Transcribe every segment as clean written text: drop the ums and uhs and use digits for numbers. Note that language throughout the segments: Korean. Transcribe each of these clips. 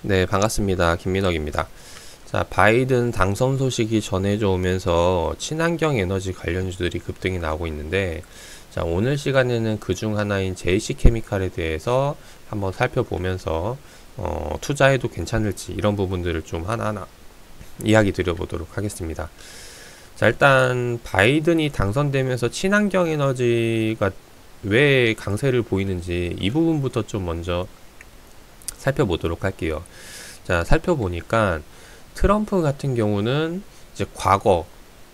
네, 반갑습니다. 김민혁입니다. 자, 바이든 당선 소식이 전해져 오면서 친환경 에너지 관련주들이 급등이 나오고 있는데, 자, 오늘 시간에는 그중 하나인 JC케미칼에 대해서 한번 살펴보면서, 투자해도 괜찮을지 이런 부분들을 좀 하나하나 이야기 드려보도록 하겠습니다. 자, 일단 바이든이 당선되면서 친환경 에너지가 왜 강세를 보이는지 이 부분부터 좀 먼저 살펴보도록 할게요. 자, 살펴보니까 트럼프 같은 경우는 이제 과거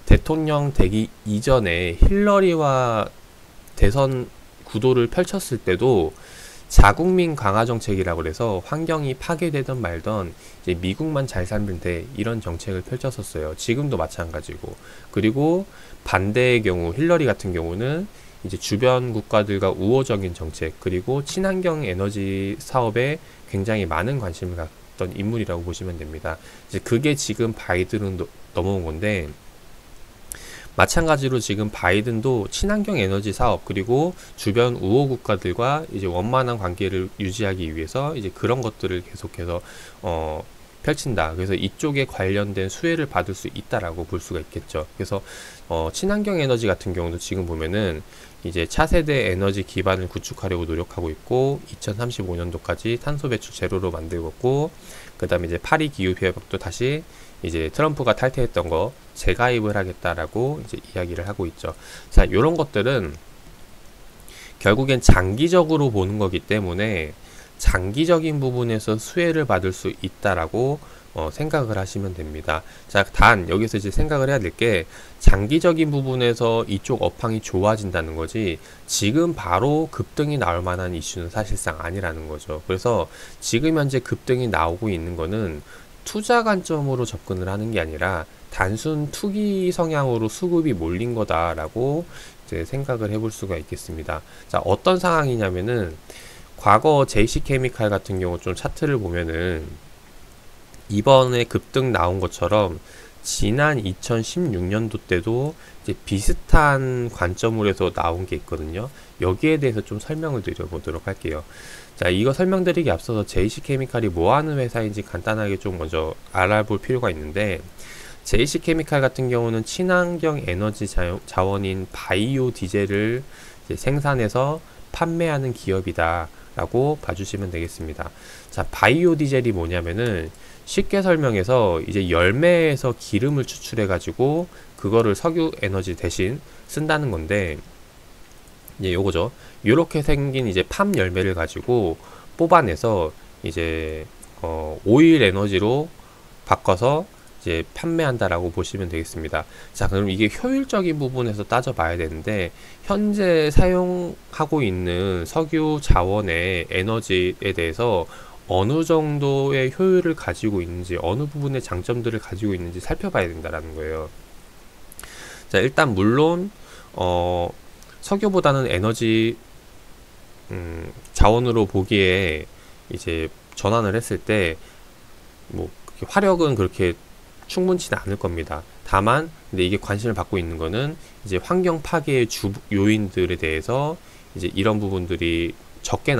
대통령 되기 이전에 힐러리와 대선 구도를 펼쳤을 때도 자국민 강화 정책이라고 그래서 환경이 파괴되든 말든 이제 미국만 잘 살면 돼 이런 정책을 펼쳤었어요. 지금도 마찬가지고. 그리고 반대의 경우 힐러리 같은 경우는 이제 주변 국가들과 우호적인 정책 그리고 친환경 에너지 사업에 굉장히 많은 관심을 갖던 인물이라고 보시면 됩니다. 이제 그게 지금 바이든은 넘어온 건데 마찬가지로 지금 바이든도 친환경 에너지 사업 그리고 주변 우호 국가들과 이제 원만한 관계를 유지하기 위해서 이제 그런 것들을 계속해서 펼친다. 그래서 이쪽에 관련된 수혜를 받을 수 있다라고 볼 수가 있겠죠. 그래서 친환경 에너지 같은 경우도 지금 보면은 이제 차세대 에너지 기반을 구축하려고 노력하고 있고 2035년도까지 탄소 배출 제로로 만들고 있고 그다음에 이제 파리 기후 협약도 다시 이제 트럼프가 탈퇴했던 거 재가입을 하겠다라고 이제 이야기를 하고 있죠. 자, 요런 것들은 결국엔 장기적으로 보는 거기 때문에 장기적인 부분에서 수혜를 받을 수 있다라고 생각을 하시면 됩니다. 자, 단 여기서 이제 생각을 해야 될 게 장기적인 부분에서 이쪽 업황이 좋아진다는 거지 지금 바로 급등이 나올 만한 이슈는 사실상 아니라는 거죠. 그래서 지금 현재 급등이 나오고 있는 거는 투자 관점으로 접근을 하는 게 아니라 단순 투기 성향으로 수급이 몰린 거다라고 이제 생각을 해볼 수가 있겠습니다. 자, 어떤 상황이냐면은 과거 JC케미칼 같은 경우 좀 차트를 보면은 이번에 급등 나온 것처럼 지난 2016년도 때도 이제 비슷한 관점으로 해서 나온 게 있거든요. 여기에 대해서 좀 설명을 드려보도록 할게요. 자, 이거 설명드리기 앞서서 JC케미칼이 뭐 하는 회사인지 간단하게 좀 먼저 알아볼 필요가 있는데 JC케미칼 같은 경우는 친환경 에너지 자원인 바이오 디젤을 생산해서 판매하는 기업이다 라고 봐주시면 되겠습니다. 자, 바이오 디젤이 뭐냐면은 쉽게 설명해서 이제 열매에서 기름을 추출해 가지고 그거를 석유 에너지 대신 쓴다는 건데 이제 요거죠. 요렇게 생긴 이제 팜 열매를 가지고 뽑아내서 이제 오일 에너지로 바꿔서 이제 판매한다라고 보시면 되겠습니다. 자, 그럼 이게 효율적인 부분에서 따져봐야 되는데 현재 사용하고 있는 석유 자원의 에너지에 대해서 어느 정도의 효율을 가지고 있는지 어느 부분의 장점들을 가지고 있는지 살펴봐야 된다라는 거예요. 자, 일단 물론 석유보다는 에너지 자원으로 보기에 이제 전환을 했을 때 뭐 화력은 그렇게 충분치는 않을 겁니다. 다만 근데 이게 관심을 받고 있는 거는 이제 환경 파괴의 주 요인들에 대해서 이제 이런 부분들이 적게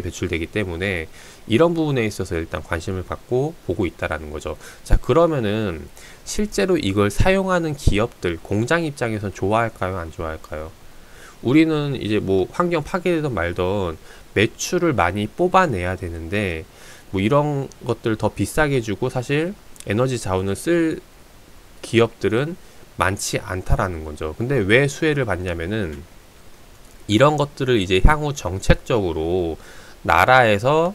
배출되기 때문에 이런 부분에 있어서 일단 관심을 받고 보고 있다라는 거죠. 자, 그러면은 실제로 이걸 사용하는 기업들 공장 입장에선 좋아할까요, 안 좋아할까요? 우리는 이제 뭐 환경 파괴되든 말든 매출을 많이 뽑아내야 되는데 뭐 이런 것들 더 비싸게 주고 사실 에너지 자원을 쓸 기업들은 많지 않다라는 거죠. 근데 왜 수혜를 받냐면은 이런 것들을 이제 향후 정책적으로 나라에서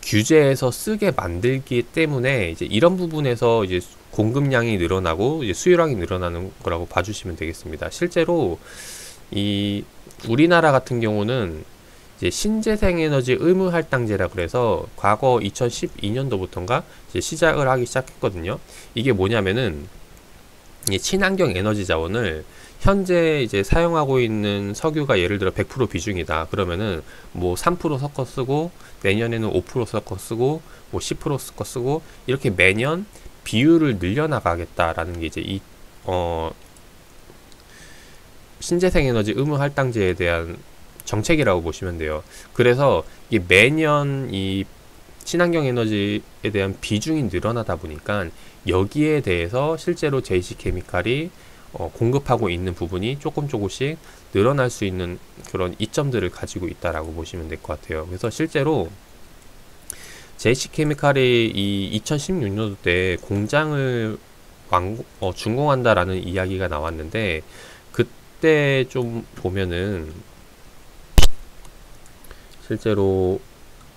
규제해서 쓰게 만들기 때문에 이제 이런 부분에서 이제 공급량이 늘어나고 이제 수요량이 늘어나는 거라고 봐주시면 되겠습니다. 실제로 이 우리나라 같은 경우는 이제 신재생에너지 의무할당제라 그래서 과거 2012년도부터인가 이제 시작을 하기 시작했거든요. 이게 뭐냐면은 이 친환경 에너지 자원을 현재 이제 사용하고 있는 석유가 예를 들어 100% 비중이다. 그러면은 뭐 3% 섞어 쓰고 내년에는 5% 섞어 쓰고 뭐 10% 섞어 쓰고 이렇게 매년 비율을 늘려나가겠다라는 게 이제 이 신재생에너지 의무할당제에 대한 정책이라고 보시면 돼요. 그래서 이게 매년 이 친환경 에너지에 대한 비중이 늘어나다 보니까 여기에 대해서 실제로 JC케미칼이 공급하고 있는 부분이 조금씩 늘어날 수 있는 그런 이점들을 가지고 있다라고 보시면 될 것 같아요. 그래서 실제로 JC케미칼이 이 2016년도 때 공장을 준공한다라는 이야기가 나왔는데, 그때 좀 보면은 실제로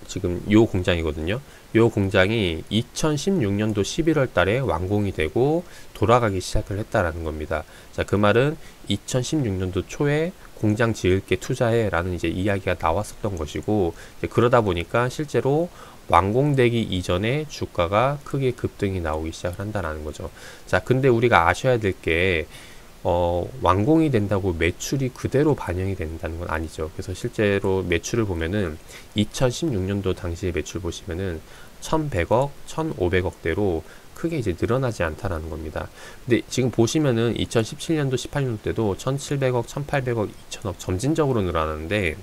지금 요 공장이거든요. 요 공장이 2016년도 11월 달에 완공이 되고 돌아가기 시작을 했다라는 겁니다. 자, 그 말은 2016년도 초에 공장 지을게 투자해 라는 이제 이야기가 나왔었던 것이고, 이제 그러다 보니까 실제로 완공되기 이전에 주가가 크게 급등이 나오기 시작을 한다는 거죠. 자, 근데 우리가 아셔야 될 게 완공이 된다고 매출이 그대로 반영이 된다는 건 아니죠. 그래서 실제로 매출을 보면은 2016년도 당시의 매출 보시면은 1100억, 1500억대로 크게 이제 늘어나지 않다라는 겁니다. 근데 지금 보시면은 2017년도, 18년도 때도 1700억, 1800억, 2000억 점진적으로 늘어나는데,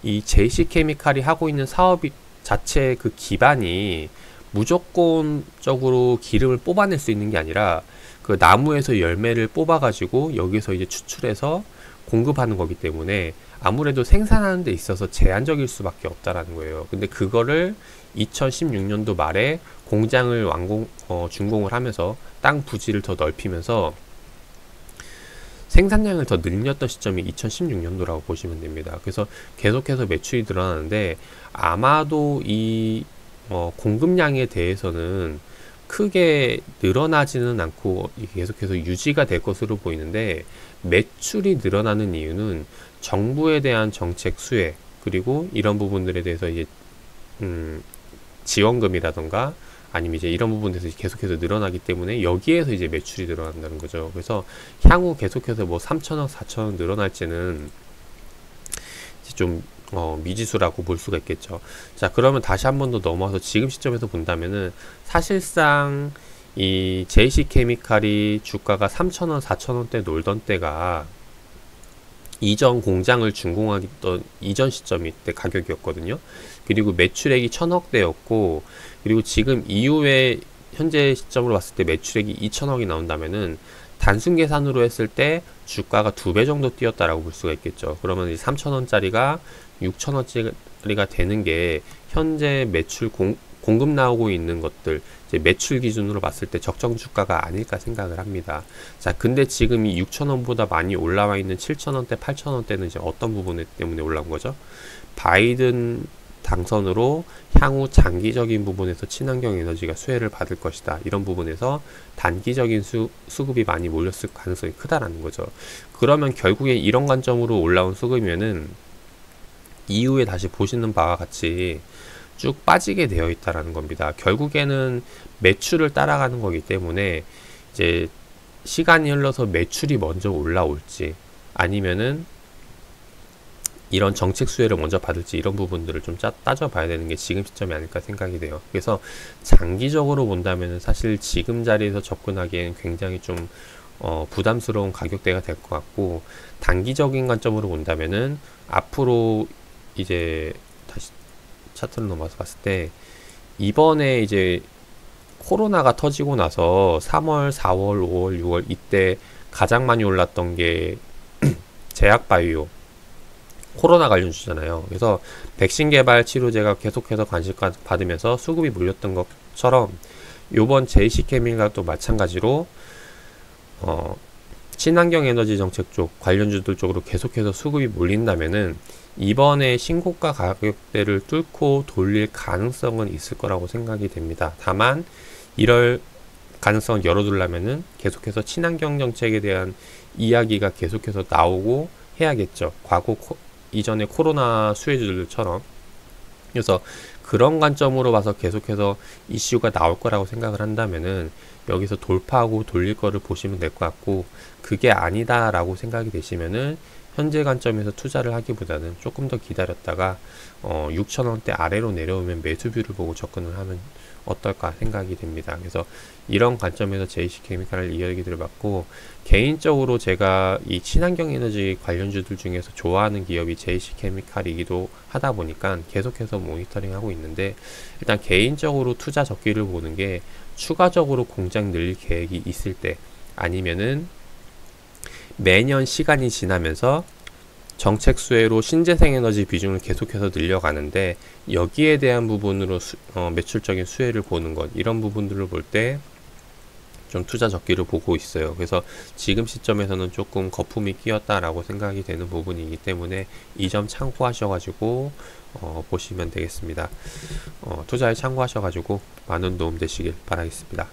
이 JC케미칼이 하고 있는 사업이 자체 그 기반이 무조건적으로 기름을 뽑아낼 수 있는 게 아니라 그 나무에서 열매를 뽑아가지고 여기서 이제 추출해서 공급하는 거기 때문에 아무래도 생산하는 데 있어서 제한적일 수밖에 없다라는 거예요. 근데 그거를 2016년도 말에 공장을 준공을 하면서 땅 부지를 더 넓히면서 생산량을 더 늘렸던 시점이 2016년도라고 보시면 됩니다. 그래서 계속해서 매출이 늘어나는데, 아마도 이 공급량에 대해서는 크게 늘어나지는 않고 계속해서 유지가 될 것으로 보이는데, 매출이 늘어나는 이유는 정부에 대한 정책 수혜, 그리고 이런 부분들에 대해서 이제 지원금이라던가 아니면 이제 이런 부분에서 계속해서 늘어나기 때문에 여기에서 이제 매출이 늘어난다는 거죠. 그래서 향후 계속해서 뭐 3천억, 4천억 늘어날지는 이제 좀 미지수라고 볼 수가 있겠죠. 자, 그러면 다시 한 번 더 넘어와서 지금 시점에서 본다면은 사실상 이 JC케미칼이 주가가 3천원, 4천원대 놀던 때가 이전 공장을 준공하던 이전 시점이 때 가격이었거든요. 그리고 매출액이 1000억대였고, 그리고 지금 이후에 현재 시점으로 봤을 때 매출액이 2000억이 나온다면은 단순 계산으로 했을 때 주가가 2배 정도 뛰었다라고 볼 수가 있겠죠. 그러면 3,000원짜리가 6,000원짜리가 되는 게 현재 매출 공급 나오고 있는 것들, 이제 매출 기준으로 봤을 때 적정 주가가 아닐까 생각을 합니다. 자, 근데 지금 이 6,000원보다 많이 올라와 있는 7,000원대, 8,000원대는 이제 어떤 부분 때문에 올라온 거죠? 바이든 당선으로 향후 장기적인 부분에서 친환경 에너지가 수혜를 받을 것이다. 이런 부분에서 단기적인 수급이 많이 몰렸을 가능성이 크다라는 거죠. 그러면 결국에 이런 관점으로 올라온 수급이면은 이후에 다시 보시는 바와 같이 쭉 빠지게 되어 있다라는 겁니다. 결국에는 매출을 따라가는 거기 때문에 이제 시간이 흘러서 매출이 먼저 올라올지 아니면은 이런 정책 수혜를 먼저 받을지 이런 부분들을 좀 따져봐야 되는 게 지금 시점이 아닐까 생각이 돼요. 그래서 장기적으로 본다면 사실 지금 자리에서 접근하기에는 굉장히 좀 부담스러운 가격대가 될 것 같고, 단기적인 관점으로 본다면은 앞으로 이제 다시 차트를 넘어서 봤을 때 이번에 이제 코로나가 터지고 나서 3월, 4월, 5월, 6월 이때 가장 많이 올랐던 게 제약바이오 코로나 관련주잖아요. 그래서 백신 개발 치료제가 계속해서 관심 받으면서 수급이 몰렸던 것처럼 요번 JC케미칼도 마찬가지로 친환경 에너지 정책 쪽 관련주들 쪽으로 계속해서 수급이 몰린다면은 이번에 신고가 가격대를 뚫고 돌릴 가능성은 있을 거라고 생각이 됩니다. 다만 이럴 가능성을 열어두려면은 계속해서 친환경 정책에 대한 이야기가 계속해서 나오고 해야겠죠. 이전에 코로나 수혜주들처럼. 그래서 그런 관점으로 봐서 계속해서 이슈가 나올 거라고 생각을 한다면은 여기서 돌파하고 돌릴 거를 보시면 될 것 같고, 그게 아니다라고 생각이 되시면은 현재 관점에서 투자를 하기보다는 조금 더 기다렸다가 6,000원대 아래로 내려오면 매수뷰를 보고 접근을 하면 어떨까 생각이 됩니다. 그래서 이런 관점에서 JC케미칼을 이야기 들어봤고, 개인적으로 제가 이 친환경 에너지 관련주들 중에서 좋아하는 기업이 JC케미칼이기도 하다 보니까 계속해서 모니터링 하고 있는데, 일단 개인적으로 투자 적기를 보는 게 추가적으로 공장 늘릴 계획이 있을 때, 아니면은 매년 시간이 지나면서 정책 수혜로 신재생에너지 비중을 계속해서 늘려가는데, 여기에 대한 부분으로 매출적인 수혜를 보는 것, 이런 부분들을 볼 때 좀 투자 적기를 보고 있어요. 그래서 지금 시점에서는 조금 거품이 끼었다라고 생각이 되는 부분이기 때문에 이 점 참고하셔가지고 보시면 되겠습니다. 투자에 참고하셔가지고 많은 도움 되시길 바라겠습니다.